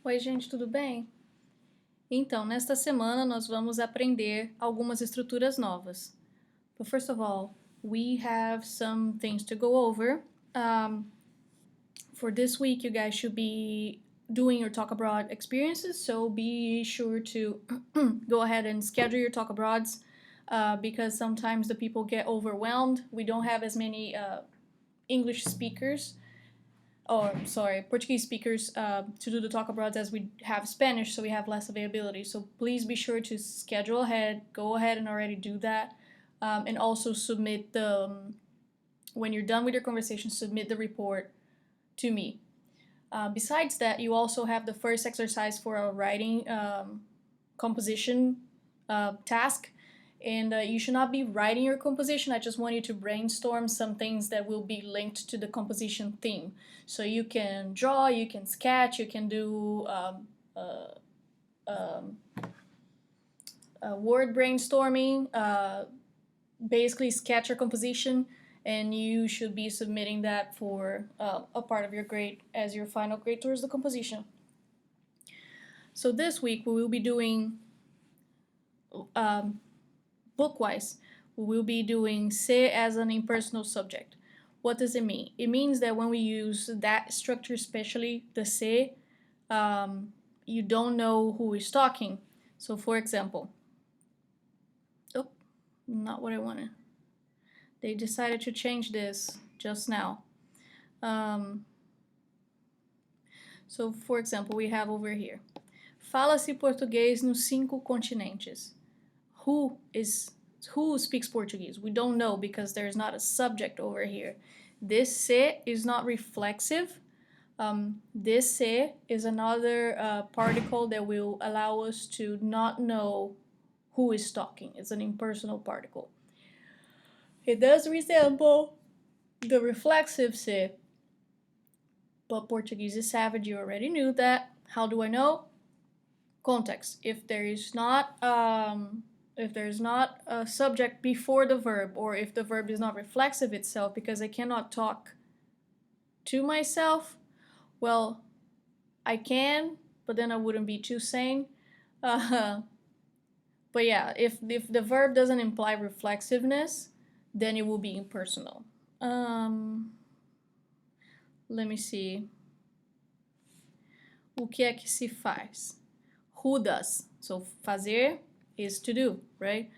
Oi, gente, tudo bem? Então, nesta semana nós vamos aprender algumas estruturas novas. But first of all, we have some things to go over. For this week, you guys should be doing your talk abroad experiences, so be sure to go ahead and schedule your talk abroads because sometimes the people get overwhelmed. We don't have as many English speakers Portuguese speakers to do the talk abroad as we have Spanish, so we have less availability. So please be sure to schedule ahead, go ahead and already do that, and also submit when you're done with your conversation, submit the report to me. Besides that, you also have the first exercise for a writing composition task. And you should not be writing your composition. I just want you to brainstorm some things that will be linked to the composition theme. So you can draw, you can sketch, you can do word brainstorming, basically sketch your composition, and you should be submitting that for a part of your grade as your final grade towards the composition. So this week we will be doing book-wise, we will be doing se as an impersonal subject. What does it mean? It means that when we use that structure, especially the se, you don't know who is talking. So for example, not what I wanted. They decided to change this just now. So for example, we have over here, fala-se português nos 5 continentes. Who speaks Portuguese? We don't know because there's not a subject over here. This se is not reflexive. This se is another particle that will allow us to not know who is talking. It's an impersonal particle. It does resemble the reflexive se, but Portuguese is savage. You already knew that. How do I know? Context. If there's not a subject before the verb, or if the verb is not reflexive itself, because I cannot talk to myself, well, I can, but then I wouldn't be too sane. But yeah, if the verb doesn't imply reflexiveness, then it will be impersonal. Let me see. O que é que se faz? Who does? So fazer is to do, right?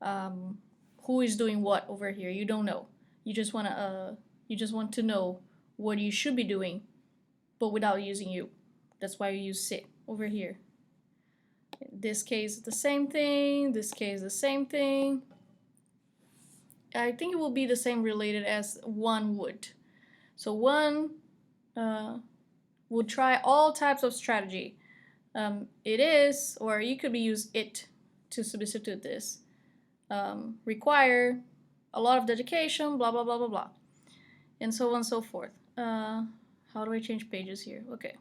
Who is doing what over here? You don't know. You just want to know what you should be doing, but without using you. That's why you use se over here. In this case, the same thing. This case, the same thing. I think it will be the same related as one would. So one would try all types of strategy. It is, or you could be use it to substitute this. Require a lot of dedication, blah, blah, blah, blah, blah. And so on and so forth. How do I change pages here? Okay.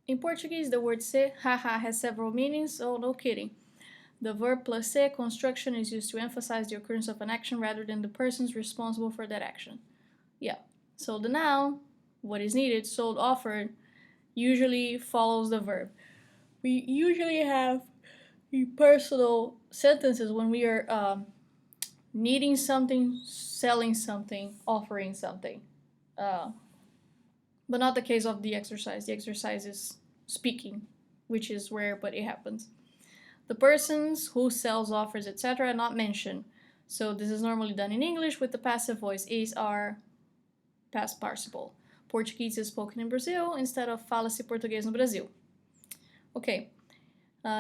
In Portuguese, the word se, haha, has several meanings, so no kidding. The verb plus se construction is used to emphasize the occurrence of an action rather than the persons responsible for that action. Yeah. So the noun, what is needed, sold, offered, usually follows the verb. We usually have impersonal sentences when we are needing something, selling something, offering something. But not the case of the exercise. The exercise is speaking, which is rare, but it happens. The persons, who, sells, offers, etc. are not mentioned. So this is normally done in English with the passive voice. Is, are, past participle. Portuguese is spoken in Brazil instead of fala-se português no Brasil. Okay.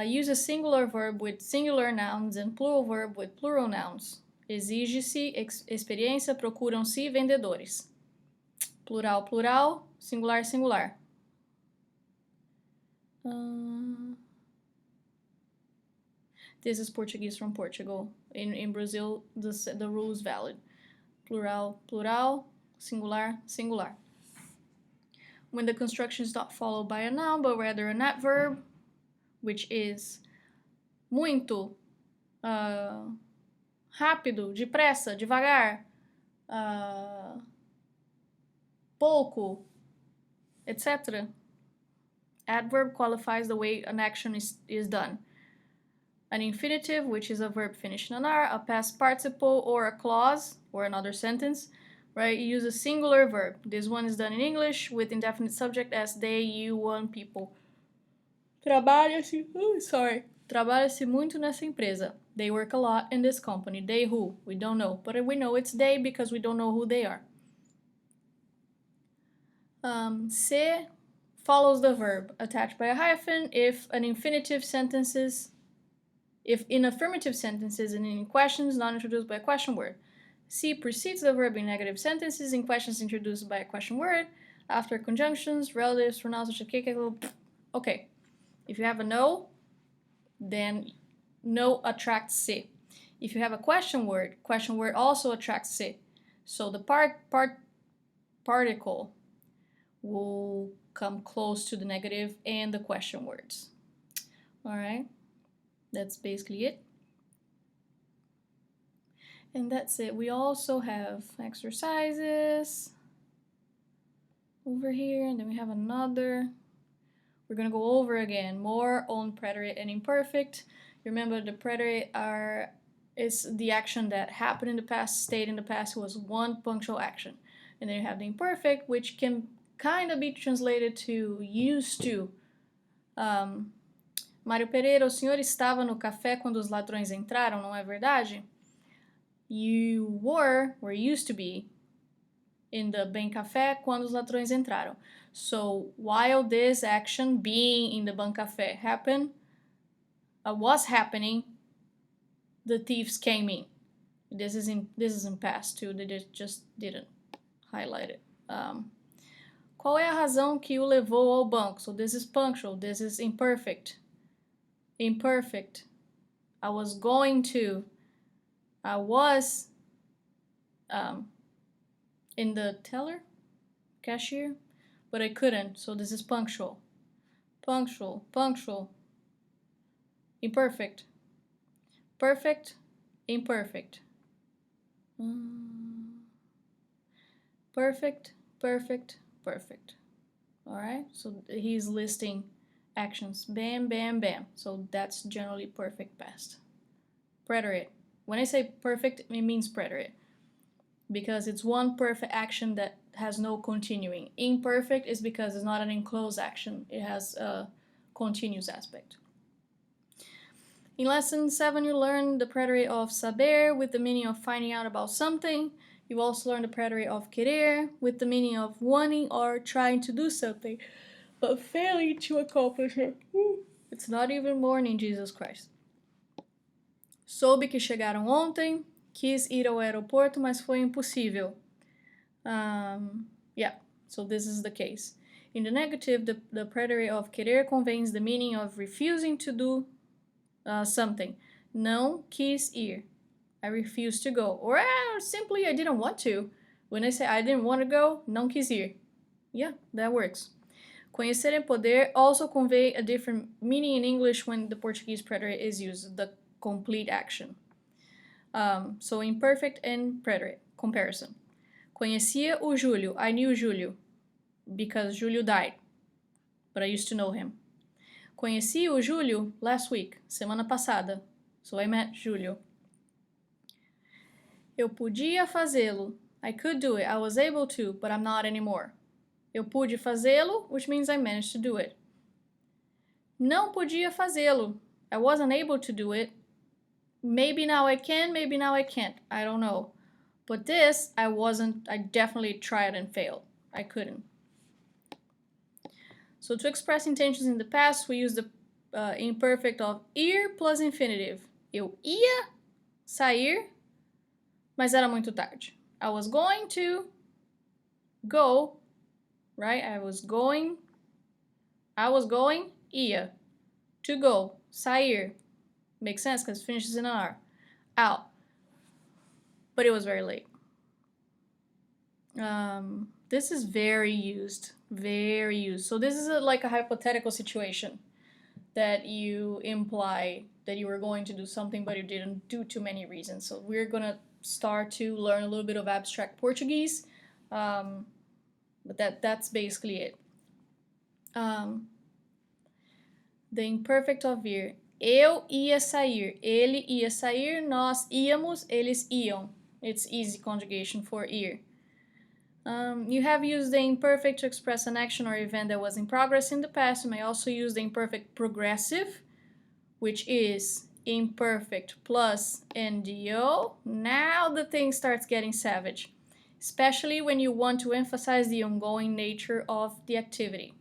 Use a singular verb with singular nouns and plural verb with plural nouns. Exige-se, experiência, procuram-se, vendedores. Plural, plural, singular, singular. This is Portuguese from Portugal. In Brazil, the rule is valid. Plural, plural, singular, singular. When the construction is not followed by a noun, but rather an adverb, which is muito, rápido, depressa, devagar, pouco, etc. Adverb qualifies the way an action is done. An infinitive, which is a verb finished in an R, a past participle, or a clause, or another sentence, right? You use a singular verb. This one is done in English with indefinite subject as they, you, one, people. Trabalha-se muito nessa empresa. They work a lot in this company. They who? We don't know. But we know it's they because we don't know who they are. Se follows the verb attached by a hyphen if in affirmative sentences and in questions not introduced by a question word. C precedes the verb in negative sentences in questions introduced by a question word. After conjunctions, relatives, pronouns, okay. If you have a no, then no attracts se. If you have a question word also attracts se. So the particle will come close to the negative and the question words. All right, that's basically it. And that's it. We also have exercises over here, and then we have another. We're gonna go over again more on preterite and imperfect. Remember, the preterite is the action that happened in the past, stayed in the past, was one punctual action. And then you have the imperfect, which can kind of be translated to used to. Mário Pereira, o senhor estava no café quando os ladrões entraram, não é verdade? You were, or used to be, in the Bem Café quando os ladrões entraram. So while this action, being in the Bem Café, was happening, the thieves came in. This is in past too. They just didn't highlight it. Qual é a razão que o levou ao banco? So this is punctual. This is imperfect. Imperfect. I was going to. I was in the teller, cashier, but I couldn't. So this is punctual. Punctual. Punctual. Imperfect. Perfect. Imperfect. Perfect. Perfect. Perfect. Alright, so he's listing actions. Bam, bam, bam. So that's generally perfect past. Preterite. When I say perfect, it means preterite, because it's one perfect action that has no continuing. Imperfect is because it's not an enclosed action. It has a continuous aspect. In lesson 7, you learn the preterite of saber with the meaning of finding out about something. You've also learned the preterite of querer with the meaning of wanting or trying to do something, but failing to accomplish it. It's not even morning, Jesus Christ. Soube que chegaram ontem, quis ir ao aeroporto, mas foi impossível. Yeah, so this is the case. In the negative, the preterite of querer conveys the meaning of refusing to do something. Não quis ir. I refused to go. Or simply I didn't want to. When I say I didn't want to go, não quis ir. Yeah, that works. Conhecer e poder also convey a different meaning in English when the Portuguese preterite is used, the complete action. So imperfect and preterite comparison. Conhecia o Júlio. I knew Júlio because Júlio died, but I used to know him. Conheci o Júlio last week, semana passada. So I met Júlio. Eu podia fazê-lo. I could do it. I was able to, but I'm not anymore. Eu pude fazê-lo, which means I managed to do it. Não podia fazê-lo. I wasn't able to do it. Maybe now I can, maybe now I can't. I don't know. But this, I definitely tried and failed. I couldn't. So to express intentions in the past, we use the imperfect of ir plus infinitive. Eu ia sair, mas era muito tarde. I was going to go, right? I was going, ia. To go, sair. Makes sense because it finishes in an R. Out. But it was very late. This is very used. Very used. So this is like a hypothetical situation that you imply that you were going to do something but you didn't due to many reasons. So we're going to start to learn a little bit of abstract Portuguese. But that's basically it. The imperfect of ir. Eu ia sair, ele ia sair, nós íamos, eles iam. It's easy conjugation for ir. You have used the imperfect to express an action or event that was in progress in the past. You may also use the imperfect progressive, which is imperfect plus NDO. Now the thing starts getting savage, especially when you want to emphasize the ongoing nature of the activity.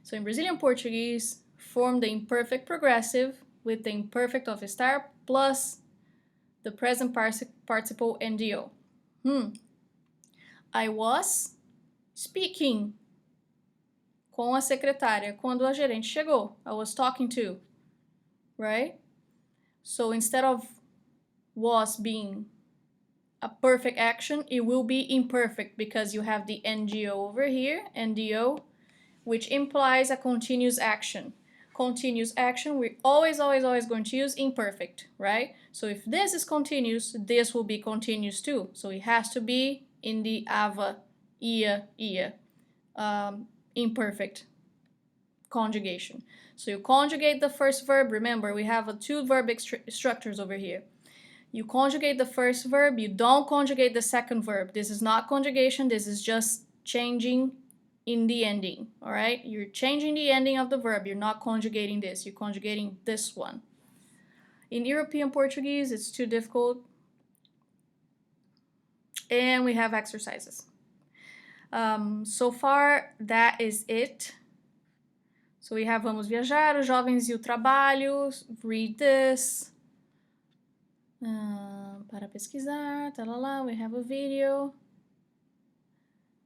So in Brazilian Portuguese, form the imperfect progressive with the imperfect of estar plus the present participle NDO. I was speaking com a secretária quando a gerente chegou. I was talking to, right? So instead of was being a perfect action, it will be imperfect because you have the NGO over here, NDO, which implies a continuous action. Continuous action, we're always going to use imperfect, right? So if this is continuous, this will be continuous too. So it has to be in the ava, ia, imperfect conjugation. So you conjugate the first verb. Remember, we have two verb structures over here. You conjugate the first verb, you don't conjugate the second verb. This is not conjugation, this is just changing in the ending, all right? You're changing the ending of the verb, you're not conjugating this, you're conjugating this one. In European Portuguese, it's too difficult. And we have exercises. So far, that is it. So we have Vamos Viajar, Os Jovens e o Trabalho, read this. Para pesquisar, talala, we have a video.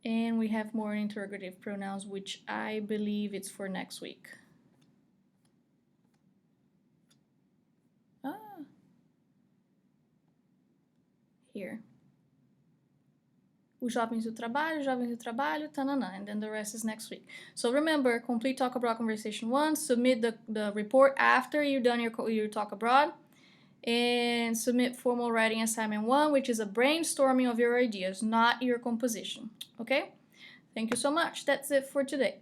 And we have more interrogative pronouns, which I believe it's for next week. Here. Os Jovens do Trabalho, tanana, and then the rest is next week. So remember, complete Talk Abroad Conversation 1, submit the report after you've done your Talk Abroad, and submit formal writing assignment 1, which is a brainstorming of your ideas, not your composition, okay? Thank you so much. That's it for today.